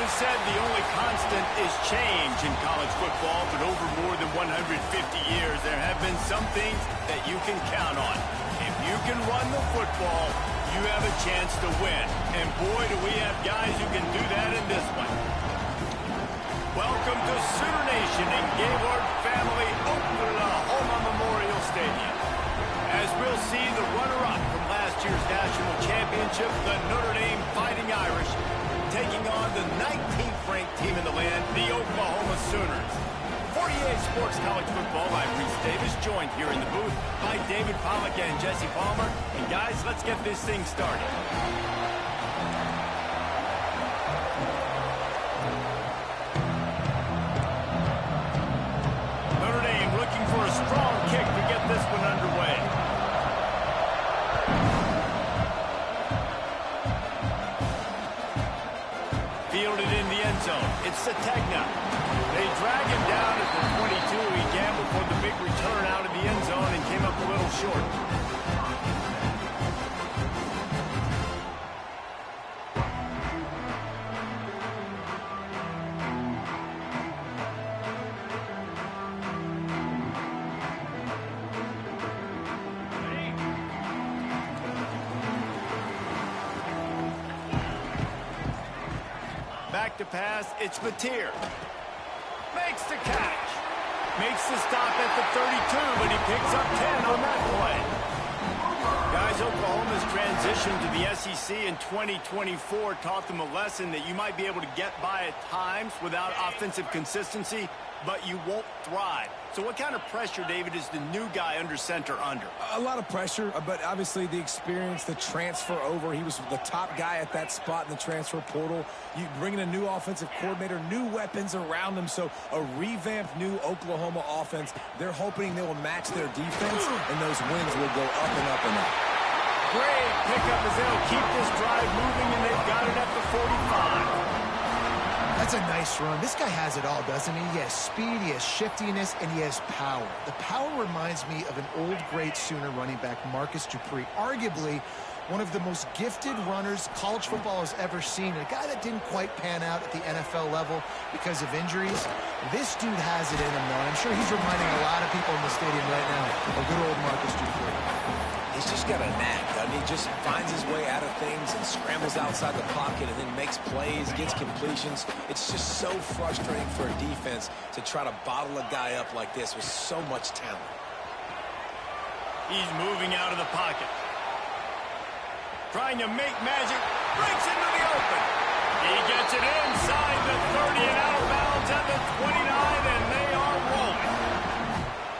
It is said the only constant is change in college football, but over more than 150 years, there have been some things that you can count on. If you can run the football, you have a chance to win. And boy, do we have guys who can do that in this one. Welcome to Sooner Nation in Gaylord Family Oklahoma Memorial Stadium. As we'll see the runner-up from last year's national championship, the Notre Dame Fighting Irish, taking on the 19th ranked team in the land, the Oklahoma Sooners. 48 Sports College Football, I'm Reese Davis, joined here in the booth by David Pollack and Jesse Palmer. And guys, let's get this thing started. Notre Dame looking for a strong kick to get this one underway. Fielded in the end zone. It's Sategna. They drag him down at the 22. He gambled for the big return out of the end zone and came up a little short. Back to pass, it's Mateer. Makes the catch. Makes the stop at the 32, but he picks up 10 on that play. Guys, Oklahoma's transition to the SEC in 2024 taught them a lesson that you might be able to get by at times without offensive consistency, but you won't thrive. So what kind of pressure, David, is the new guy under center under? A lot of pressure, but obviously the experience, the transfer over. He was the top guy at that spot in the transfer portal. You bring in a new offensive coordinator, new weapons around him, so a revamped new Oklahoma offense. They're hoping they will match their defense, and those wins will go up and up and up. Great pickup as they'll keep this drive moving, and they've got it at the 45. That's a nice run. This guy has it all, doesn't he? He has speed, he has shiftiness, and he has power. The power reminds me of an old, great Sooner running back, Marcus Dupree, arguably one of the most gifted runners college football has ever seen. A guy that didn't quite pan out at the NFL level because of injuries. This dude has it in him, though. I'm sure he's reminding a lot of people in the stadium right now of good old Marcus Dupree. He's just got a knack, doesn't he? Just finds his way out of things and scrambles outside the pocket and then makes plays, gets completions. It's just so frustrating for a defense to try to bottle a guy up like this with so much talent. He's moving out of the pocket. Trying to make magic. Breaks into the open. He gets it inside the 30 and out of bounds at the 29, and they are rolling.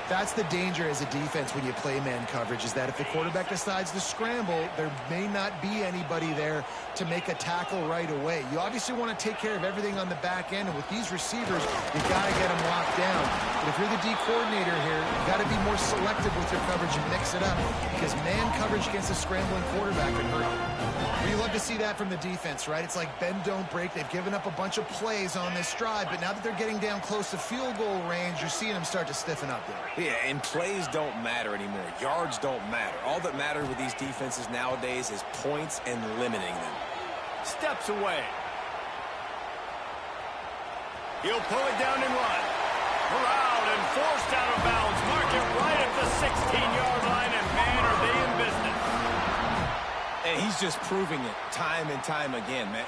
That's the danger as a defense when you play man coverage, is that if the quarterback decides to scramble, there may not be anybody there to make a tackle right away. You obviously want to take care of everything on the back end, and with these receivers, you've got to get them locked down. But if you're the D coordinator here, you've got to be more selective with your coverage and mix it up, because man coverage against a scrambling quarterback can hurt you. You love to see that from the defense, right? It's like bend, don't break. They've given up a bunch of plays on this drive, but now that they're getting down close to field goal range, you're seeing them start to stiffen up there. Yeah, and plays don't matter anymore. Yards don't matter. All that matters with these defenses nowadays is points and limiting them. Steps away. He'll pull it down and run. Corralled and forced out of bounds. Mark it right at the 16-yard line, and man, are they in business. And he's just proving it time and time again, man.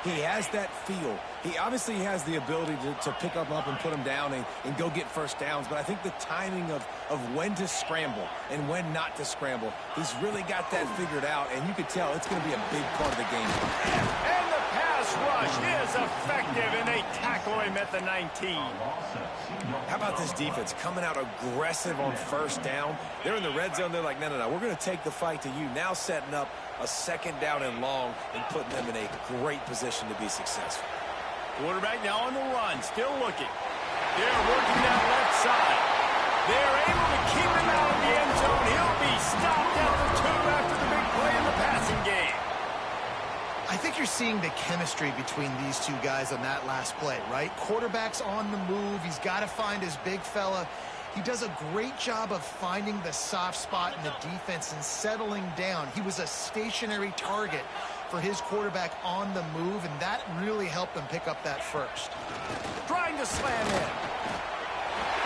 He has that feel. He obviously has the ability to pick up and put him down and go get first downs. But I think the timing of when to scramble and when not to scramble, he's really got that figured out. And you could tell it's going to be a big part of the game. And the pass rush is effective, and they tackle him at the 19. How about this defense coming out aggressive on first down? They're in the red zone. They're like, no, we're going to take the fight to you. Now setting up a second down and long and putting them in a great position to be successful. Quarterback now on the run, still looking. They're working that left side. They're able to keep him out of the end zone. He'll be stopped at the 2 after the big play in the passing game. I think you're seeing the chemistry between these two guys on that last play, right? Quarterback's on the move. He's got to find his big fella. He does a great job of finding the soft spot in the defense and settling down. He was a stationary target for his quarterback on the move, and that really helped him pick up that first. Trying to slam in.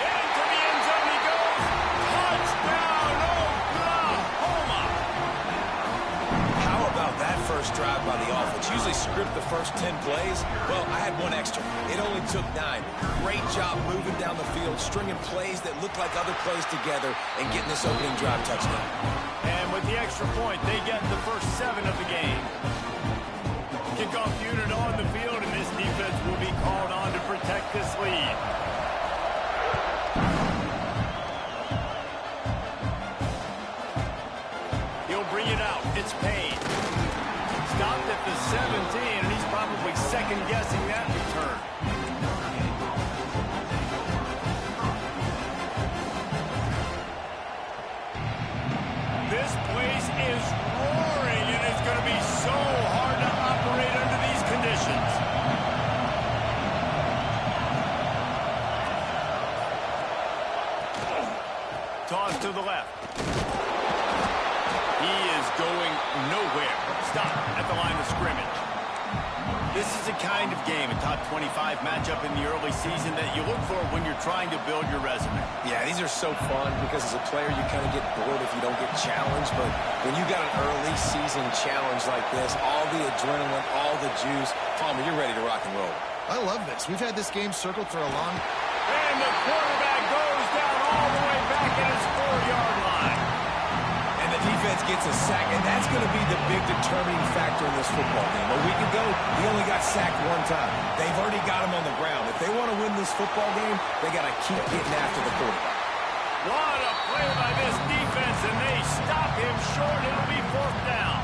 Into the end zone he goes. Touchdown, Oklahoma! How about that first drive by the offense? Usually script the first 10 plays. Well, I had one extra. It only took 9. Great job moving down the field, stringing plays that look like other plays together, and getting this opening drive touchdown. And with the extra point, they get the first 7 of the game. Kickoff unit on the field, and this defense will be called on to protect this lead. He'll bring it out. It's Payne. Stopped at the 17, and he's probably second-guessing that return. This place is roaring, and it's going to be so hard to operate under these conditions. Toss to the left. He is going nowhere. Stop at the line of scrimmage. This is the kind of game, a top 25 matchup in the early season that you look for when you're trying to build your resume. Yeah, these are so fun because as a player, you kind of get bored if you don't get challenged. But when you got an early season challenge like this, all the adrenaline, all the juice, Palmer, you're ready to rock and roll. I love this. We've had this game circled for a long... And the quarterback goes down all the way back at his 4-yard line. And the defense gets a sack, and that's going to be the big determining factor in this football game. A week ago, he only got sacked 1 time. They've already got him on the ground. If they want to win this football game, they got to keep getting after the quarterback. What a play by this defense, and they stop him short. It'll be 4th down.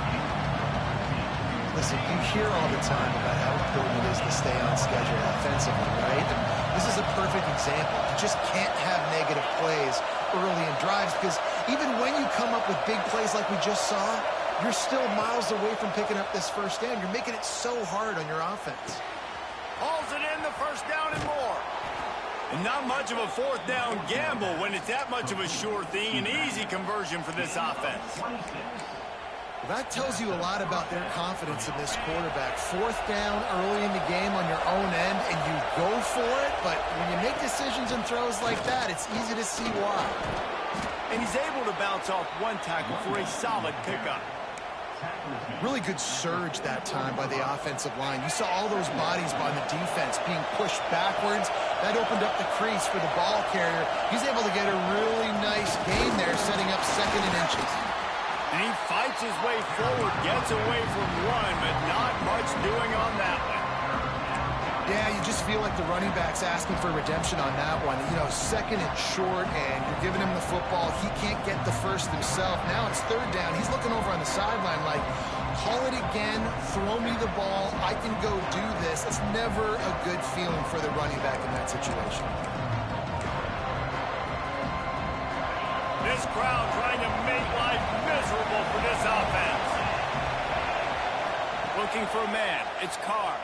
Listen, you hear all the time about how important it is to stay on schedule offensively, right? And this is a perfect example. You just can't have negative plays early in drives because even when you come up with big plays like we just saw, you're still miles away from picking up this first down. You're making it so hard on your offense. Hauls it in, the first down and more. And not much of a 4th down gamble when it's that much of a sure thing, an easy conversion for this offense. That tells you a lot about their confidence in this quarterback. 4th down early in the game on your own end, and you go for it, but when you make decisions and throws like that, it's easy to see why. And he's able to bounce off 1 tackle for a solid pickup. Really good surge that time by the offensive line. You saw all those bodies by the defense being pushed backwards. That opened up the crease for the ball carrier. He's able to get a really nice gain there, setting up 2nd and inches. And he fights his way forward, gets away from 1, but not much doing on that one. Yeah, you just feel like the running back's asking for redemption on that one. You know, 2nd and short, and you're giving him the football. He can't get the first himself. Now it's 3rd down. He's looking over on the sideline like, call it again, throw me the ball, I can go do this. It's never a good feeling for the running back in that situation. This crowd trying to make life miserable for this offense. Looking for a man. It's Carr.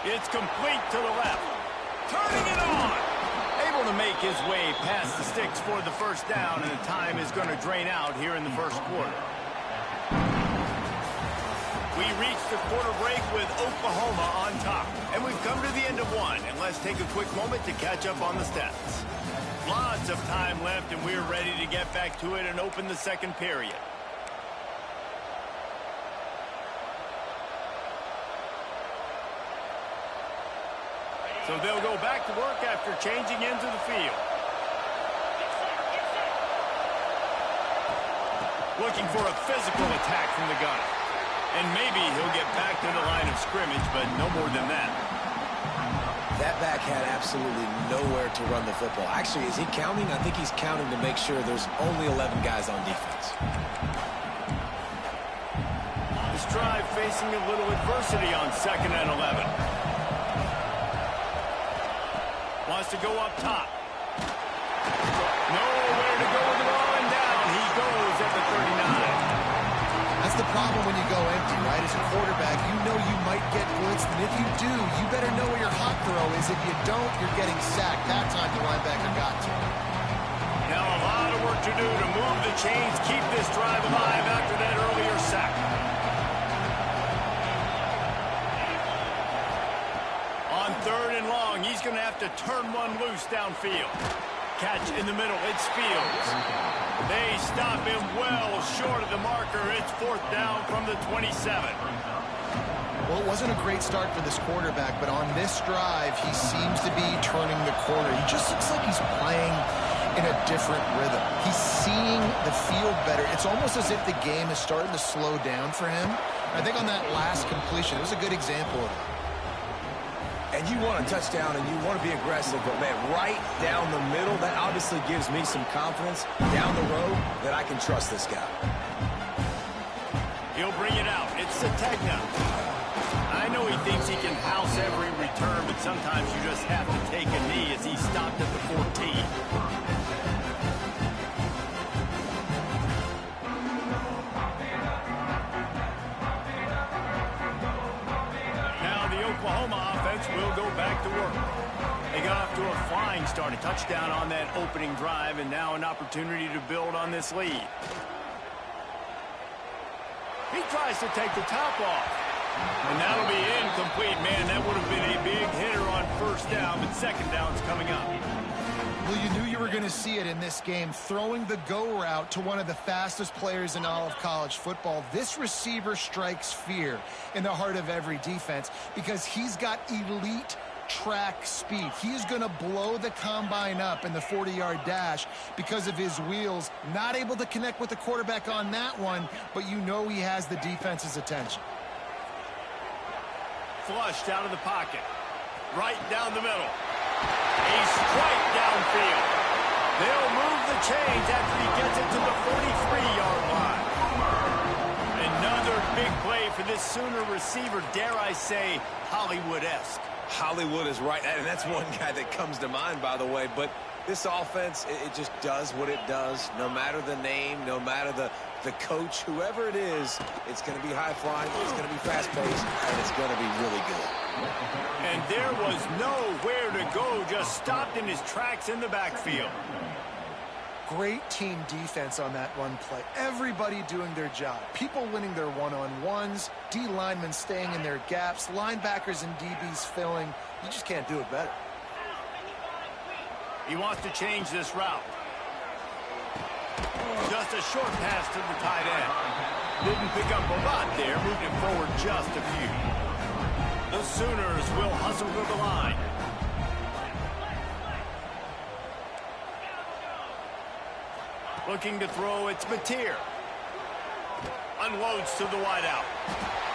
It's complete to the left. Turning it on. Able to make his way past the sticks for the first down, and the time is going to drain out here in the first quarter. We reach the quarter break with Oklahoma on top. And we've come to the end of 1, and let's take a quick moment to catch up on the stats. Lots of time left, and we're ready to get back to it and open the 2nd period. So they'll go back to work after changing into the field. Looking for a physical attack from the gunner. And maybe he'll get back to the line of scrimmage, but no more than that. That back had absolutely nowhere to run the football. Actually, is he counting? I think he's counting to make sure there's only 11 guys on defense. This drive facing a little adversity on 2nd and 11. Wants to go up top. Nowhere to go with the ball, and down he goes at the 39. That's the problem when you go empty, right? As a quarterback, you know you might get blitzed, and if you do, you better know where your hot throw is. If you don't, you're getting sacked. That time the linebacker got to. Now a lot of work to do to move the chains, keep this drive alive after that earlier sack. 3rd and long. He's going to have to turn one loose downfield. Catch in the middle. It's Fields. They stop him well short of the marker. It's 4th down from the 27. Well, it wasn't a great start for this quarterback, but on this drive, he seems to be turning the corner. He just looks like he's playing in a different rhythm. He's seeing the field better. It's almost as if the game is starting to slow down for him. I think on that last completion, it was a good example of it. And you want a touchdown and you want to be aggressive, but man, right down the middle, that obviously gives me some confidence down the road that I can trust this guy. He'll bring it out. It's Sategna. I know he thinks he can house every return, but sometimes you just have to take a knee as he stopped at the 14. Now the Oklahoma offense will go back to work. They got off to a flying start, a touchdown on that opening drive, and now an opportunity to build on this lead. He tries to take the top off. And that'll be incomplete, man. That would have been a big hitter on 1st down, but 2nd down's coming up. Well, you knew you were going to see it in this game, throwing the go route to one of the fastest players in all of college football. This receiver strikes fear in the heart of every defense because he's got elite track speed. He is going to blow the combine up in the 40-yard dash because of his wheels. Not able to connect with the quarterback on that one, but you know he has the defense's attention. Flushed out of the pocket. Right down the middle. A strike downfield. They'll move the chains after he gets it to the 43-yard line. Another big play for this Sooner receiver, dare I say, Hollywood-esque. Hollywood is right, and that's one guy that comes to mind, by the way, but this offense, it just does what it does. No matter the name, no matter the coach, whoever it is, it's going to be high-flying, it's going to be fast-paced, and it's going to be really good. And there was nowhere to go, just stopped in his tracks in the backfield. Great team defense on that one play. Everybody doing their job. People winning their one-on-ones, D linemen staying in their gaps, linebackers and DBs filling. You just can't do it better. He wants to change this route. Just a short pass to the tight end. Didn't pick up a lot there, moved it forward just a few. The Sooners will hustle to the line. Looking to throw, it's Mateer. Unloads to the wideout.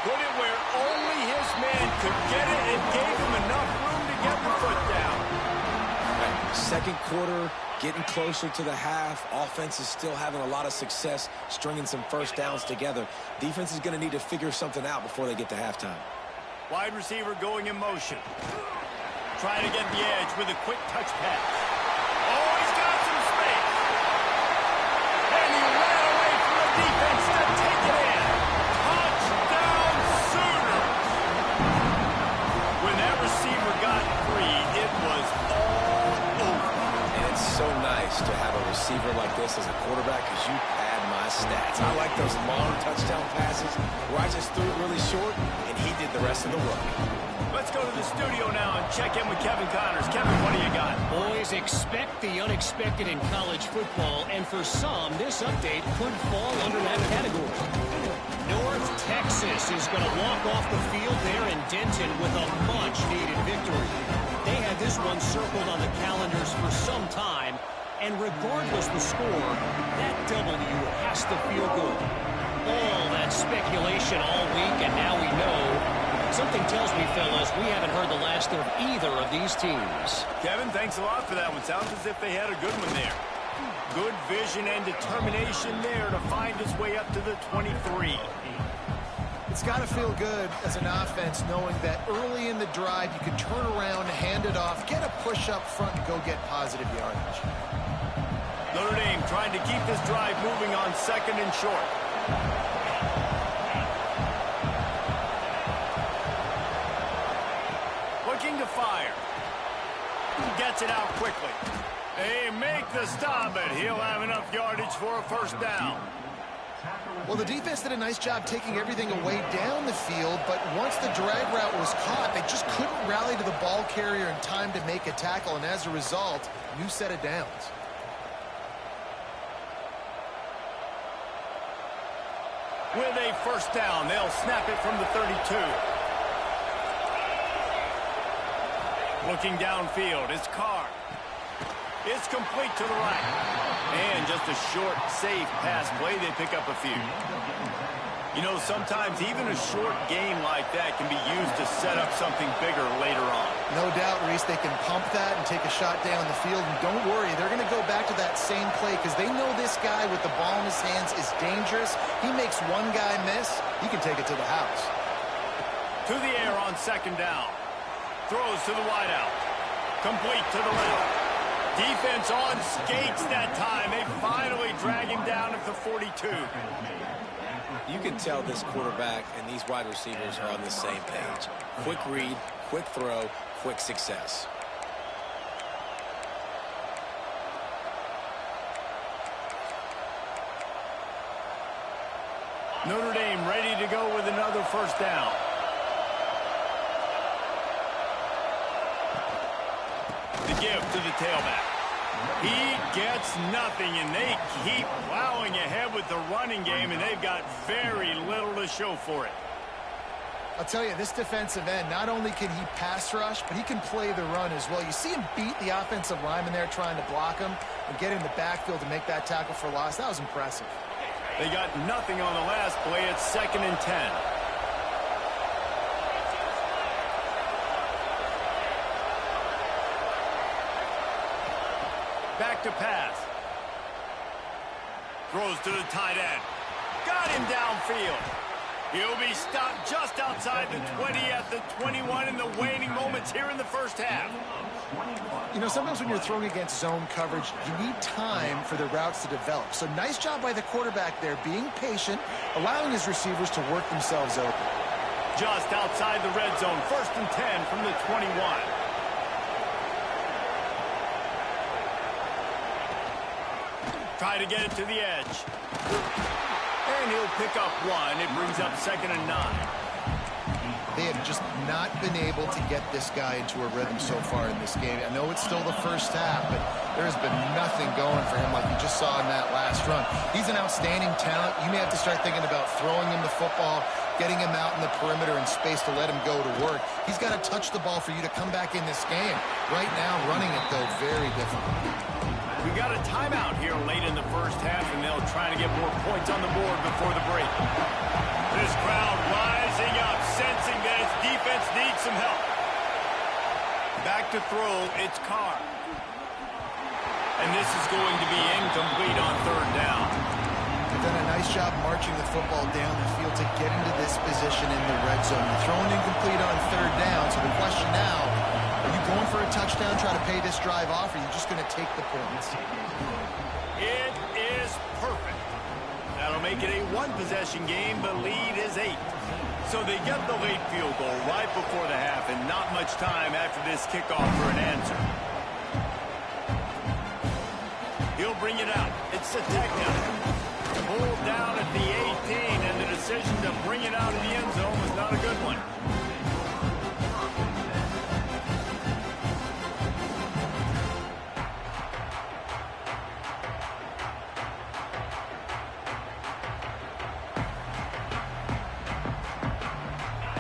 Put it where only his man could get it and gave him enough room to get the foot down. Second quarter, getting closer to the half. Offense is still having a lot of success stringing some 1st downs together. Defense is going to need to figure something out before they get to halftime. Wide receiver going in motion. Trying to get the edge with a quick touch pass. Oh, he's got some space. And he ran away from the defense to take it in. Touchdown Sooners. When that receiver got free, it was all over. And it's so nice to have a receiver like this as a quarterback because you pad my stats. I like those long touchdown passes where I just threw it really short and he did the rest of the work. Let's go to the studio now and check in with Kevin Connors. Kevin, what do you got? Boys, expect the unexpected in college football, and for some, this update could fall under that category. North Texas is going to walk off the field there in Denton with a much-needed victory. They had this one circled on the calendars for some time, and regardless the score, that W has to feel good. All that speculation all week, and now we know. Something tells me, fellas, we haven't heard the last of either of these teams. Kevin, thanks a lot for that one. Sounds as if they had a good one there. Good vision and determination there to find his way up to the 23. It's got to feel good as an offense knowing that early in the drive you can turn around, hand it off, get a push up front, and go get positive yardage. Notre Dame trying to keep this drive moving on 2nd and short. Looking to fire. Gets it out quickly. They make the stop, but he'll have enough yardage for a 1st down. Well, the defense did a nice job taking everything away down the field, but once the drag route was caught, they just couldn't rally to the ball carrier in time to make a tackle, and as a result, new set of downs. With a first down, they'll snap it from the 32. Looking downfield, it's Carr. It's complete to the right. And just a short, safe pass play, they pick up a few. You know, sometimes even a short game like that can be used to set up something bigger later on. No doubt, Reese, they can pump that and take a shot down the field. And don't worry, they're going to go back to that same play because they know this guy with the ball in his hands is dangerous. He makes one guy miss, he can take it to the house. To the air on second down. Throws to the wideout. Complete to the left. Defense on skates that time. They finally drag him down at the 42. You can tell this quarterback and these wide receivers are on the same page. Quick read, quick throw, quick success. Notre Dame ready to go with another first down. The give to the tailback. He gets nothing, and they keep plowing ahead with the running game, and they've got very little to show for it. I'll tell you, this defensive end, not only can he pass rush, but he can play the run as well. You see him beat the offensive lineman there trying to block him and get in the backfield to make that tackle for loss. That was impressive. They got nothing on the last play. It's 2nd and 10. Back to pass. Throws to the tight end. Got him downfield. He'll be stopped just outside the 20 at the 21 in the waning moments here in the first half. You know, sometimes when you're throwing against zone coverage, you need time for the routes to develop. So nice job by the quarterback there, being patient, allowing his receivers to work themselves open. Just outside the red zone, 1st and 10 from the 21. Try to get it to the edge. And he'll pick up one. It brings up 2nd and 9. They have just not been able to get this guy into a rhythm so far in this game. I know it's still the first half, but there has been nothing going for him like you just saw in that last run. He's an outstanding talent. You may have to start thinking about throwing him the football, getting him out in the perimeter in space to let him go to work. He's got to touch the ball for you to come back in this game. Right now, running it, though, very difficult. We got a timeout here late in the first half, and they'll try to get more points on the board before the break. This crowd rising up, sensing that its defense needs some help. Back to throw, it's Carr. And this is going to be incomplete on 3rd down. They've done a nice job marching the football down the field to get into this position in the red zone. You're throwing incomplete on 3rd down, so the question now, are you going for a touchdown, try to pay this drive off, or are you just going to take the points? It is perfect. That'll make it a one-possession game. The lead is 8. So they get the late field goal right before the half, and not much time after this kickoff for an answer. He'll bring it out. It's a technical. Pulled down at the 18, and the decision to bring it out of the end zone was not a good one.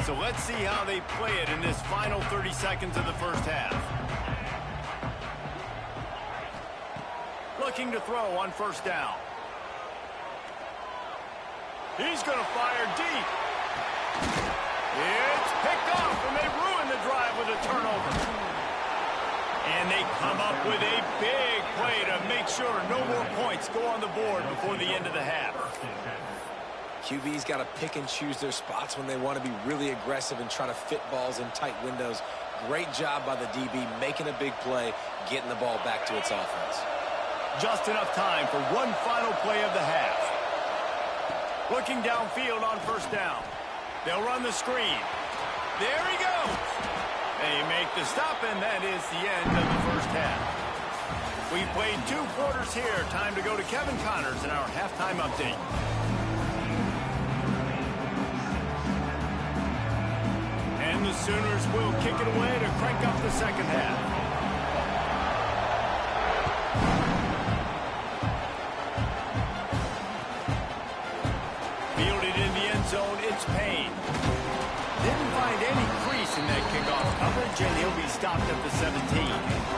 So let's see how they play it in this final 30 seconds of the first half. Looking to throw on 1st down. He's going to fire deep. It's picked off, and they ruin the drive with a turnover. And they come up with a big play to make sure no more points go on the board before the end of the half. QB's got to pick and choose their spots when they want to be really aggressive and try to fit balls in tight windows. Great job by the DB making a big play, getting the ball back to its offense. Just enough time for one final play of the half. Looking downfield on 1st down. They'll run the screen. There he goes. They make the stop, and that is the end of the first half. We played 2 quarters here. Time to go to Kevin Connors in our halftime update. Sooners will kick it away to crank up the second half. Fielded in the end zone, it's Payne. Didn't find any crease in that kickoff coverage, and he'll be stopped at the 17.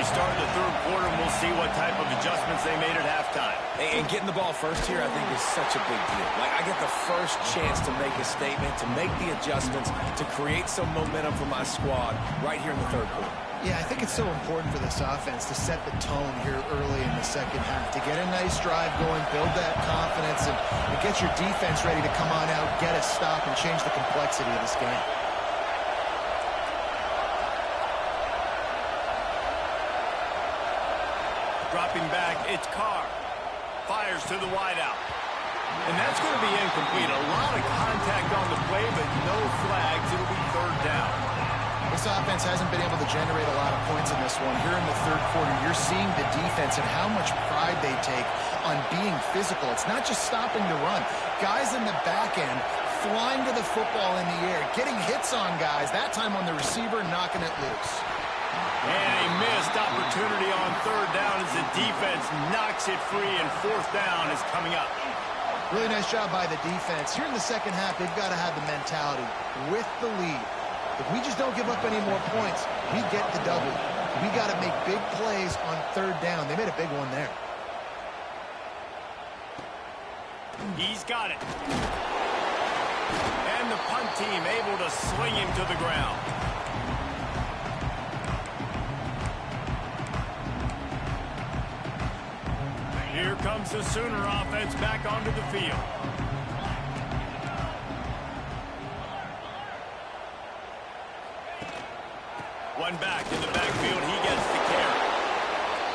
Start the third quarter, and we'll see what type of adjustments they made at halftime. And getting the ball first here, I think, is such a big deal. Like, I get the first chance to make a statement, to make the adjustments, to create some momentum for my squad right here in the third quarter. Yeah, I think it's so important for this offense to set the tone here early in the second half, to get a nice drive going, build that confidence, and get your defense ready to come on out, get a stop, and change the complexity of this game. Dropping back, it's Carr. Fires to the wideout. And that's going to be incomplete. A lot of contact on the play, but no flags. It'll be third down. This offense hasn't been able to generate a lot of points in this one. Here in the third quarter, you're seeing the defense and how much pride they take on being physical. It's not just stopping to run. Guys in the back end flying to the football in the air, getting hits on guys, that time on the receiver, knocking it loose. And a missed opportunity on third down as the defense knocks it free, and fourth down is coming up. Really nice job by the defense. Here in the second half, they've got to have the mentality with the lead. If we just don't give up any more points, we get the W. We got to make big plays on third down. They made a big one there. He's got it. And the punt team able to sling him to the ground. Here comes the Sooner offense back onto the field. One back in the backfield. He gets the carry.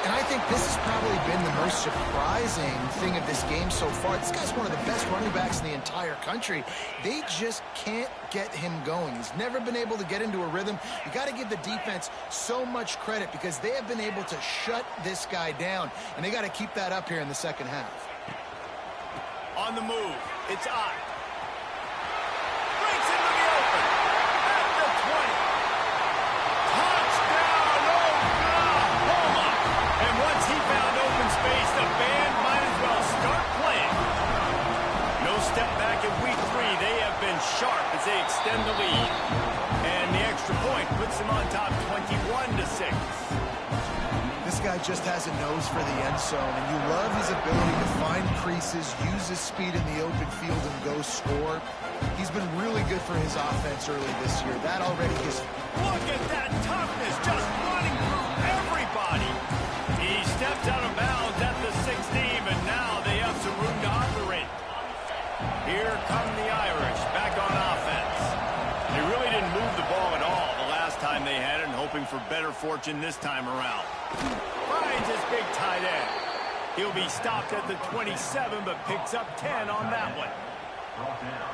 And I think this has probably been the most surprising thing of this game so far. This guy's one of the best running backs in the entire country. They just can't get him going. He's never been able to get into a rhythm. You got to give the defense so much credit because they have been able to shut this guy down, and they got to keep that up here in the second half. On the move, it's Ott. Breaks into the open at the 20. Touchdown, Oklahoma! And once he found open space, the band might as well start playing. No step back in week 3. They have been sharp as they extend the lead. And the extra point puts them on top 21-6. This guy just has a nose for the end zone, and you love his ability to find creases, use his speed in the open field, and go score. He's been really good for his offense early this year. That already is... Look at that toughness, just running through everybody. He steps out of bounds at the 16, and now they have some room to operate. Here come the Irish, back on offense. They really didn't move the ball at all the last time they had it, and hoping for better fortune this time around. Finds his big tight end. He'll be stopped at the 27, but picks up 10 on that one.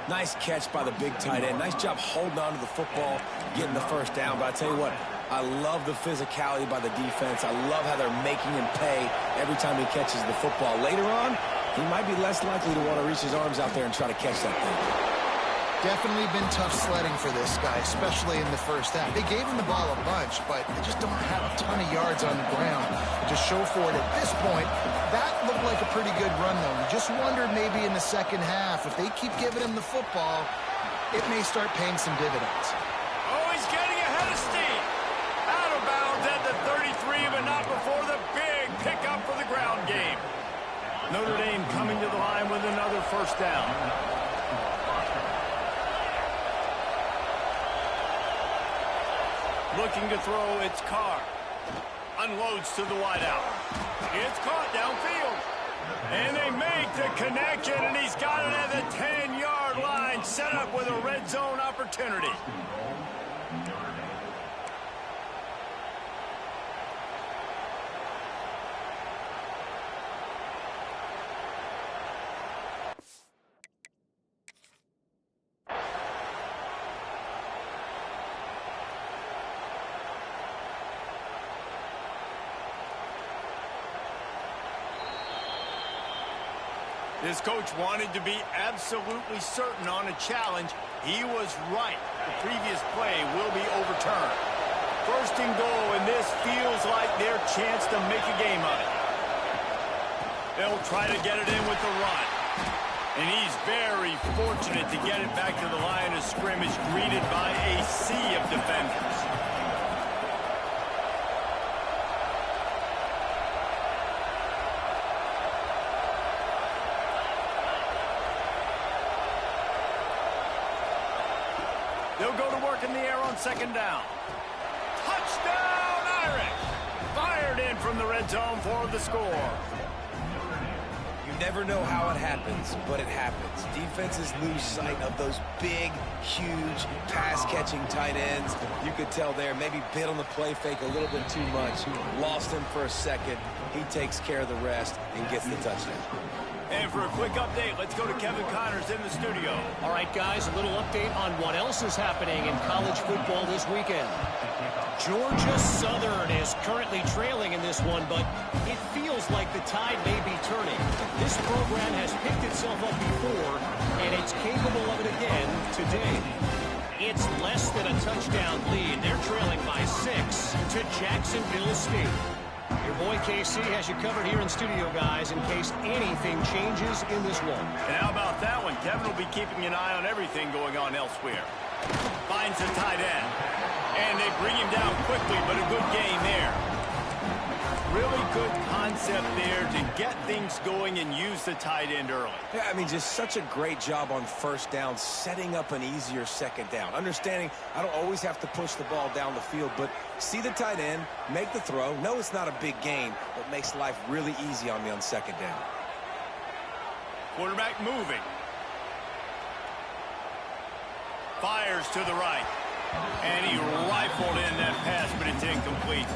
Nice catch by the big tight end. Nice job holding on to the football, getting the first down. But I tell you what, I love the physicality by the defense. I love how they're making him pay every time he catches the football. Later on, he might be less likely to want to reach his arms out there and try to catch that thing. Definitely been tough sledding for this guy, especially in the first half. They gave him the ball a bunch, but they just don't have a ton of yards on the ground to show for it at this point. That looked like a pretty good run, though. You just wonder maybe in the second half, if they keep giving him the football, it may start paying some dividends. Oh, he's getting ahead of steam. Out of bounds at the 33, but not before the big pickup for the ground game. Notre Dame coming to the line with another first down. Looking to throw, it's Carr. Unloads to the wideout. It's caught downfield. And they make the connection, and he's got it at the 10-yard line, set up with a red zone opportunity. This coach wanted to be absolutely certain on a challenge. He was right. The previous play will be overturned. First and goal, and this feels like their chance to make a game of it. They'll try to get it in with the run. And he's very fortunate to get it back to the line of scrimmage, greeted by a sea of defenders. They'll go to work in the air on second down. Touchdown, Irish! Fired in from the red zone for the score. You never know how it happens, but it happens. Defenses lose sight of those big, huge, pass-catching tight ends. You could tell there, maybe bit on the play fake a little bit too much. Lost him for a second. He takes care of the rest and gets the touchdown. And for a quick update, let's go to Kevin Connors in the studio. All right, guys, a little update on what else is happening in college football this weekend. Georgia Southern is currently trailing in this one, but it feels like the tide may be turning. This program has picked itself up before, and it's capable of it again today. It's less than a touchdown lead. They're trailing by 6 to Jacksonville State. Your boy KC has you covered here in studio, guys, in case anything changes in this one. And how about that one? Kevin will be keeping an eye on everything going on elsewhere. Finds the tight end. And they bring him down quickly, but a good gain there. Really good concept there to get things going and use the tight end early. Yeah, I mean, just such a great job on first down, setting up an easier second down. Understanding I don't always have to push the ball down the field, but see the tight end, make the throw. No, it's not a big gain, but makes life really easy on me on second down. Quarterback moving. Fires to the right. And he rifled in that pass, but it's incomplete.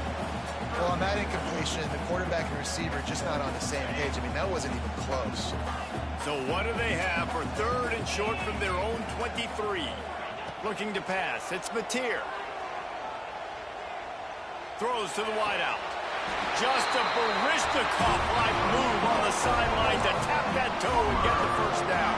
Well, on that incompletion, the quarterback and receiver just not on the same page. I mean, that wasn't even close. So what do they have for third and short from their own 23? Looking to pass. It's Mateer. Throws to the wideout. Just a Barishnikov-like move on the sideline to tap that toe and get the first down.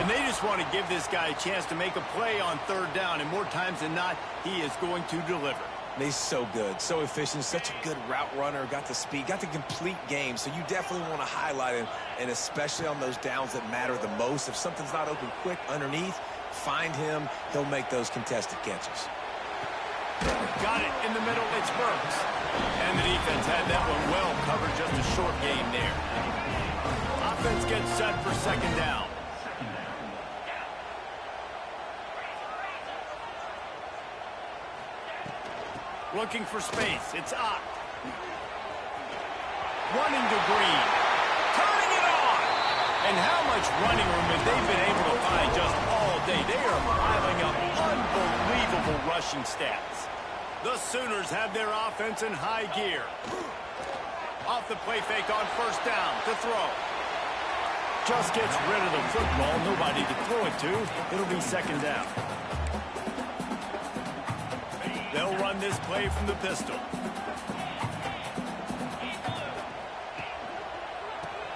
And they just want to give this guy a chance to make a play on third down, and more times than not, he is going to deliver. He's so good, so efficient, such a good route runner, got the speed, got the complete game, so you definitely want to highlight him, and especially on those downs that matter the most. If something's not open quick underneath, find him, he'll make those contested catches. Got it in the middle, it's Burks. And the defense had that one well covered, just a short game there. Offense gets set for second down. Looking for space. It's Ott. Running to Green. Turning it on. And how much running room have they been able to find just all day? They are piling up unbelievable rushing stats. The Sooners have their offense in high gear. Off the play fake on first down to throw. Just gets rid of the football. Nobody to throw it to. It'll be second down. They'll run this play from the pistol.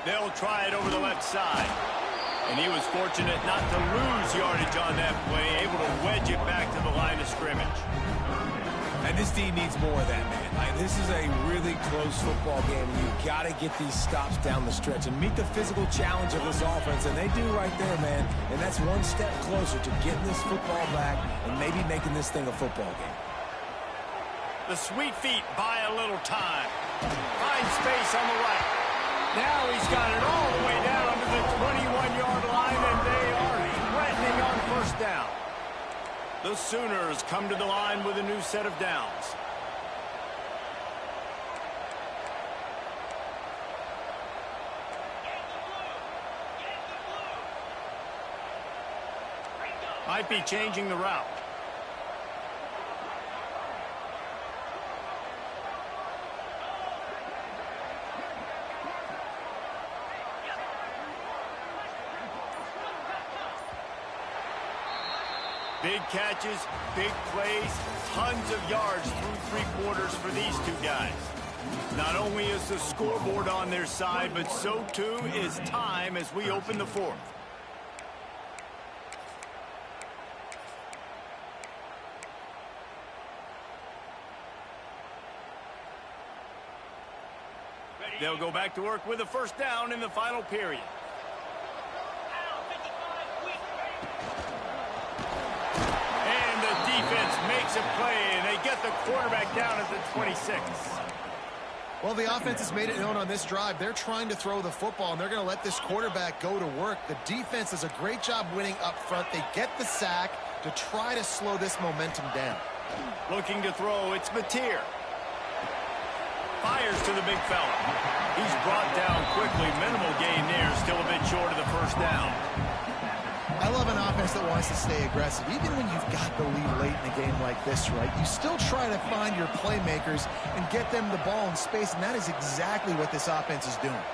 They'll try it over the left side. And he was fortunate not to lose yardage on that play, able to wedge it back to the line of scrimmage. And this D needs more of that, man. Like, this is a really close football game. You've got to get these stops down the stretch and meet the physical challenge of this offense, and they do right there, man. And that's one step closer to getting this football back and maybe making this thing a football game. The sweet feet buy a little time. Finds space on the right. Now he's got it all the way down to the 21-yard line, and they are threatening on first down. The Sooners come to the line with a new set of downs. Might be changing the route. Big catches, big plays, tons of yards through three quarters for these two guys. Not only is the scoreboard on their side, but so too is time as we open the fourth. They'll go back to work with a first down in the final period. And the defense makes a play, and they get the quarterback down at the 26. Well, the offense has made it known on this drive. They're trying to throw the football, and they're going to let this quarterback go to work. The defense does a great job winning up front. They get the sack to try to slow this momentum down. Looking to throw, it's Mateer. Fires to the big fella. He's brought down quickly. Minimal gain there. Still a bit short of the first down. I love an offense that wants to stay aggressive. Even when you've got the lead late in a game like this, right, you still try to find your playmakers and get them the ball in space, and that is exactly what this offense is doing.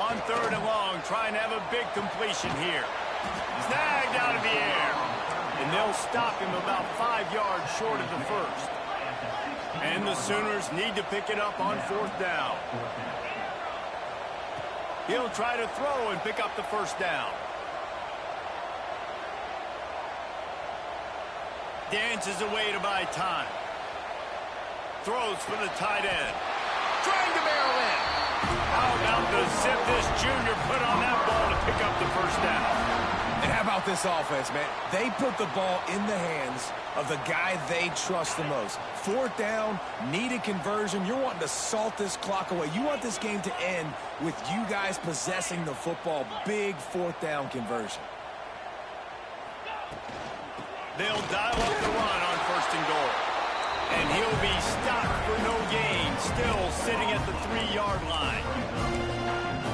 On 3rd and long, trying to have a big completion here. Snagged out of the air. And they'll stop him about 5 yards short of the first. And the Sooners need to pick it up on 4th down. He'll try to throw and pick up the first down. Dances away to buy time. Throws for the tight end. Trying to barrel in. How about the zip this junior put on that ball to pick up the first down? And how about this offense, man? They put the ball in the hands of the guy they trust the most. 4th down, needed conversion. You're wanting to salt this clock away. You want this game to end with you guys possessing the football. Big 4th down conversion. They'll dial up the run on 1st and goal. And he'll be stopped for no gain, still sitting at the 3-yard line.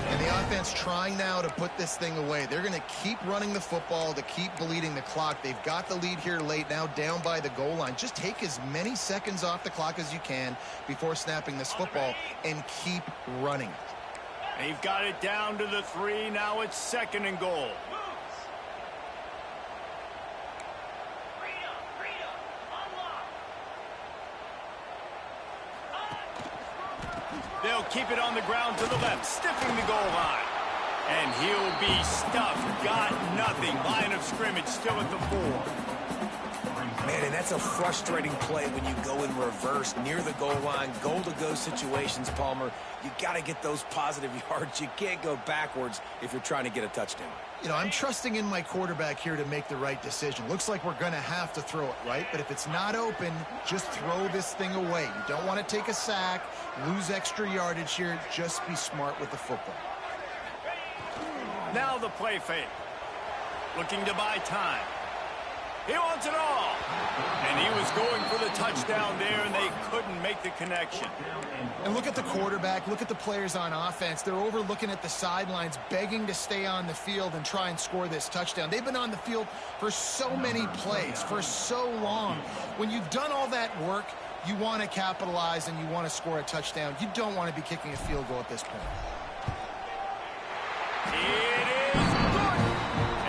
And the offense trying now to put this thing away. They're going to keep running the football to keep bleeding the clock. They've got the lead here late, now down by the goal line. Just take as many seconds off the clock as you can before snapping this football and keep running it. They've got it down to the 3. Now it's 2nd and goal. They'll keep it on the ground to the left, stiffing the goal line. And he'll be stuffed. Got nothing. Line of scrimmage still at the 4. Man, and that's a frustrating play when you go in reverse near the goal line, goal-to-go situations, Palmer. You got to get those positive yards. You can't go backwards if you're trying to get a touchdown. You know, I'm trusting in my quarterback here to make the right decision. Looks like we're going to have to throw it, right? But if it's not open, just throw this thing away. You don't want to take a sack, lose extra yardage here. Just be smart with the football. Now the play fake. Looking to buy time. He wants it all. And he was going for the touchdown there, and they couldn't make the connection. And look at the quarterback. Look at the players on offense. They're overlooking at the sidelines, begging to stay on the field and try and score this touchdown. They've been on the field for so many plays, for so long. When you've done all that work, you want to capitalize and you want to score a touchdown. You don't want to be kicking a field goal at this point. It is good.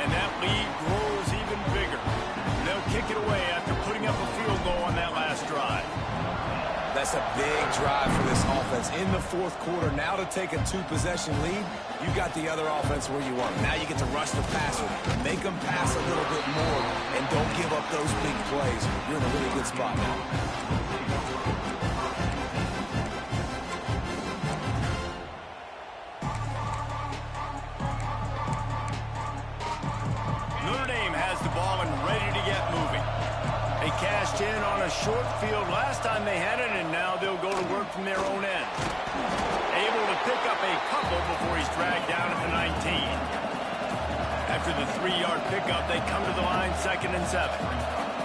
And that lead grows even bigger. They'll kick it away after putting up a field goal on that last drive. That's a big drive for this offense in the 4th quarter. Now to take a 2-possession lead, you got the other offense where you want them. Now you get to rush the passer, make them pass a little bit more, and don't give up those big plays. You're in a really good spot now. Notre Dame has the ball and ready to get moving. They cashed in on a short field last time they had it, and now they'll go to work from their own end. Able to pick up a couple before he's dragged down at the 19. After the 3-yard pickup, they come to the line 2nd and 7.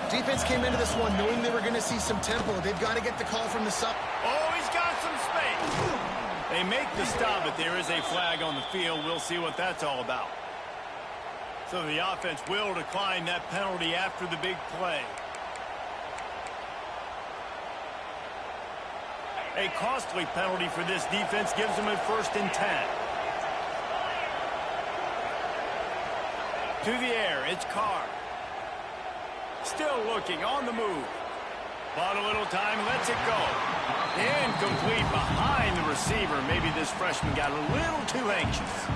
Defense came into this one knowing they were going to see some tempo. They've got to get the call from the sub. Oh, he's got some space. They make the stop, but there is a flag on the field. We'll see what that's all about. So the offense will decline that penalty after the big play. A costly penalty for this defense gives them a 1st and 10. To the air, it's Carr. Still looking, on the move. Bought a little time, lets it go. Incomplete behind the receiver. Maybe this freshman got a little too anxious.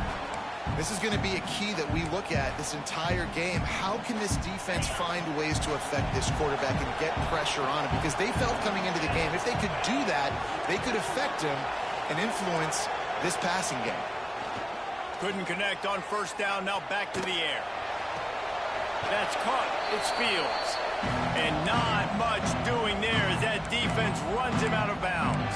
This is going to be a key that we look at this entire game. How can this defense find ways to affect this quarterback and get pressure on him? Because they felt coming into the game, if they could do that, they could affect him and influence this passing game. Couldn't connect on first down, now back to the air. That's caught, it's Fields. And not much doing there as that defense runs him out of bounds.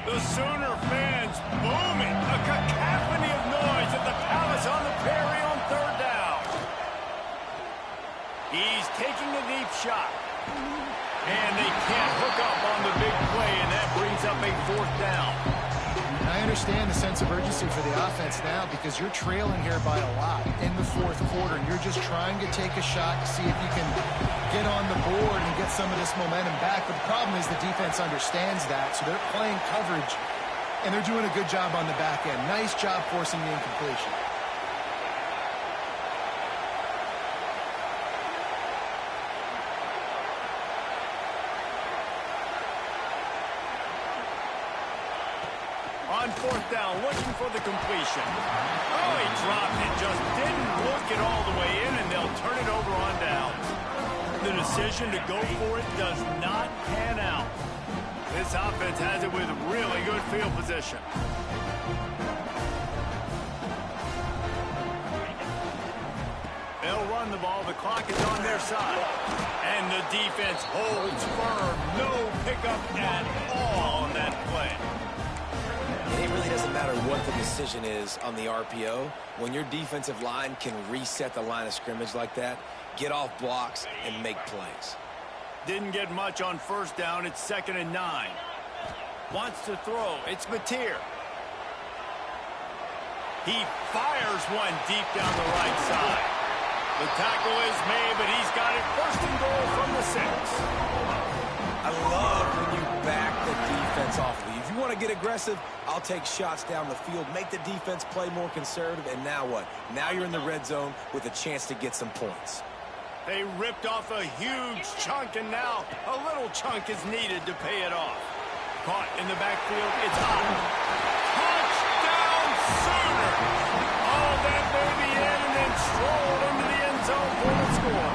The Sooner fans booming. A cacophony of noise at the Palace on the Prairie on third down. He's taking a deep shot. And they can't hook up on the big play, and that brings up a fourth down. I understand the sense of urgency for the offense now because you're trailing here by a lot in the fourth quarter, and you're just trying to take a shot to see if you can get on the board and get some of this momentum back. But the problem is the defense understands that, so they're playing coverage, and they're doing a good job on the back end. Nice job forcing the incompletion. On fourth down, looking for the completion. Oh, he dropped it. Just didn't look it all the way in, and they'll turn it over on down. The decision to go for it does not pan out. This offense has it with really good field position. They'll run the ball. The clock is on their side. And the defense holds firm. No pickup at all on that play. It really doesn't matter what the decision is on the RPO. When your defensive line can reset the line of scrimmage like that, get off blocks and make plays. Didn't get much on first down. It's 2nd and 9. Wants to throw. It's Mateer. He fires one deep down the right side. The tackle is made, but he's got it 1st and goal from the 6. I love when you back the defense off of you. If you want to get aggressive, I'll take shots down the field, make the defense play more conservative, and now what? Now you're in the red zone with a chance to get some points. They ripped off a huge chunk, and now a little chunk is needed to pay it off. Caught in the backfield, it's hot. Touchdown, Sooners! Oh, that baby in and then strolled into the end zone for the score.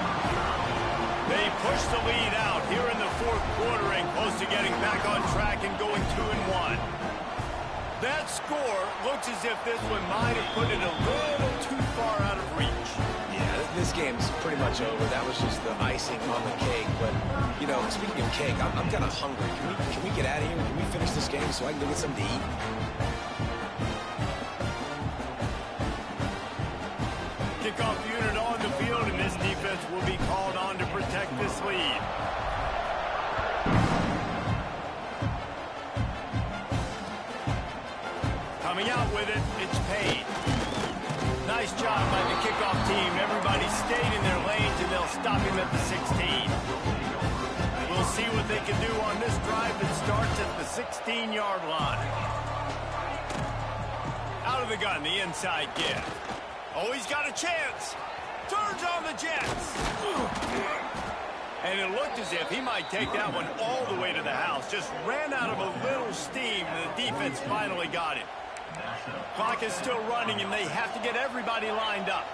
They push the lead out here in the fourth quarter and close to getting back on track and going 2-1. That score looks as if this one might have put it a little too far out of reach. Yeah, this game's pretty much over. That was just the icing on the cake. But, you know, speaking of cake, I'm kind of hungry. Can we get out of here? Can we finish this game so I can go get something to eat? Kickoff unit on the field, and this defense will be called on to protect this lead. Coming out with it, it's Payne. Nice job by the kickoff team. Everybody stayed in their lanes, and they'll stop him at the 16. We'll see what they can do on this drive that starts at the 16-yard line. Out of the gun, the inside give. Oh, he's got a chance. Turns on the Jets. And it looked as if he might take that one all the way to the house. Just ran out of a little steam, and the defense finally got him. Clock is still running, and they have to get everybody lined up.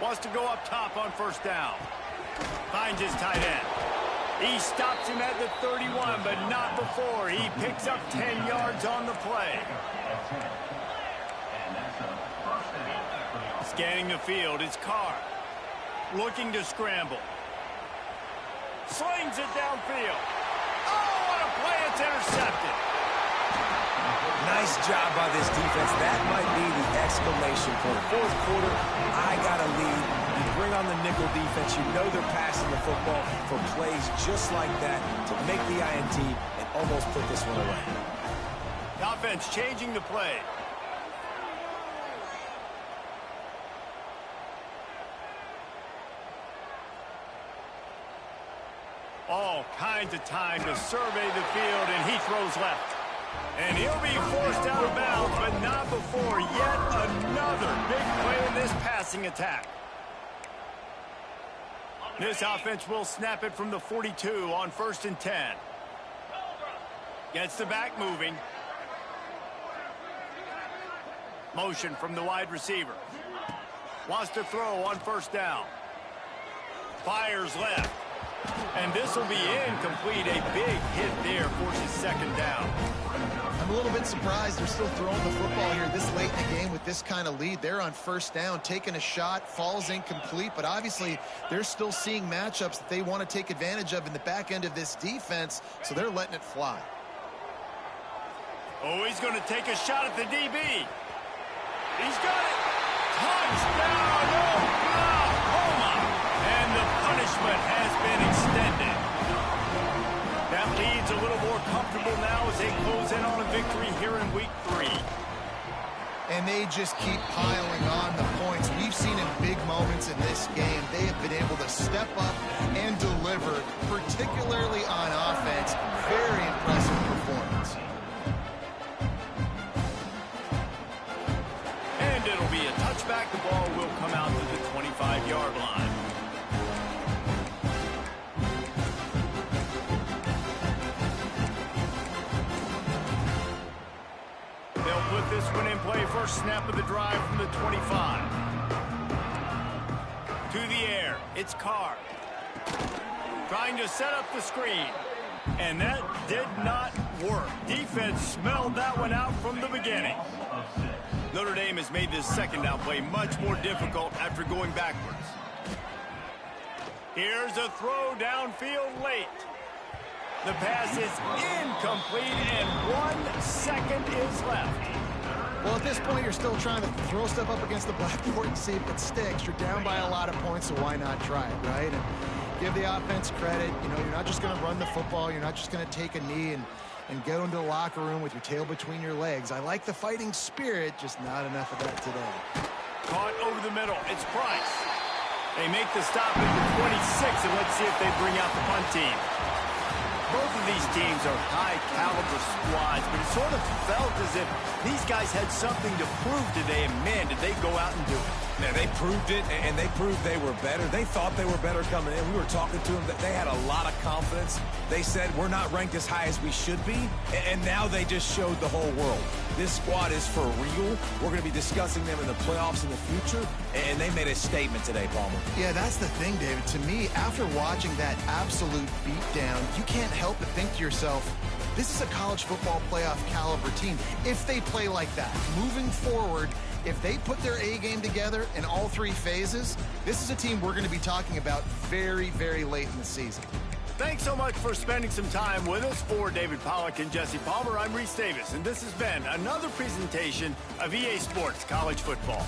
Wants to go up top on first down. Finds his tight end. He stops him at the 31, but not before. He picks up 10 yards on the play. Scanning the field, it's Carr. Looking to scramble. Slings it downfield. Oh, what a play. It's intercepted. Nice job by this defense. That might be the exclamation point. Fourth quarter, I got a lead. You bring on the nickel defense. You know they're passing the football for plays just like that to make the INT and almost put this one away. The offense changing the play. All kinds of time to survey the field, and he throws left. And he'll be forced out of bounds, but not before yet another big play in this passing attack. This offense will snap it from the 42 on 1st and 10. Gets the back moving. Motion from the wide receiver. Wants to throw on 1st down. Fires left. And this will be incomplete. A big hit there forces 2nd down. I'm a little bit surprised they're still throwing the football here this late in the game with this kind of lead. They're on 1st down, taking a shot, falls incomplete, but obviously they're still seeing matchups that they want to take advantage of in the back end of this defense, so they're letting it fly. Oh, he's going to take a shot at the DB. He's got it. Touchdown, Oklahoma. And the punishment has been extended. That lead's a little more comfortable now as they close in on a victory here in week 3. And they just keep piling on the points. We've seen in big moments in this game, they have been able to step up and deliver, particularly on offense. Very impressive performance. And it'll be a touchback. The ball will come out to the 25-yard line. Put this one in play. First snap of the drive from the 25. To the air. It's Carr. Trying to set up the screen. And that did not work. Defense smelled that one out from the beginning. Notre Dame has made this 2nd down play much more difficult after going backwards. Here's a throw downfield late. The pass is incomplete, and 1 second is left. Well, at this point, you're still trying to throw stuff up against the blackboard and see if it sticks. You're down by a lot of points, so why not try it, right? And give the offense credit. You know, you're not just going to run the football. You're not just going to take a knee and go into the locker room with your tail between your legs. I like the fighting spirit, just not enough of that today. Caught over the middle. It's Price. They make the stop at the 26, and let's see if they bring out the punt team. Both of these teams are high-caliber squads, but it sort of felt as if these guys had something to prove today, and man, did they go out and do it. Yeah, they proved it, and they proved they were better. They thought they were better coming in. We were talking to them. They had a lot of confidence. They said, we're not ranked as high as we should be, and now they just showed the whole world. This squad is for real. We're going to be discussing them in the playoffs in the future, and they made a statement today, Palmer. Yeah, that's the thing, David. To me, after watching that absolute beatdown, you can't help but think to yourself, this is a college football playoff caliber team. If they play like that, moving forward, if they put their A game together in all 3 phases, this is a team we're going to be talking about very, very late in the season. Thanks so much for spending some time with us. For David Pollack and Jesse Palmer, I'm Reese Davis, and this has been another presentation of EA Sports College Football.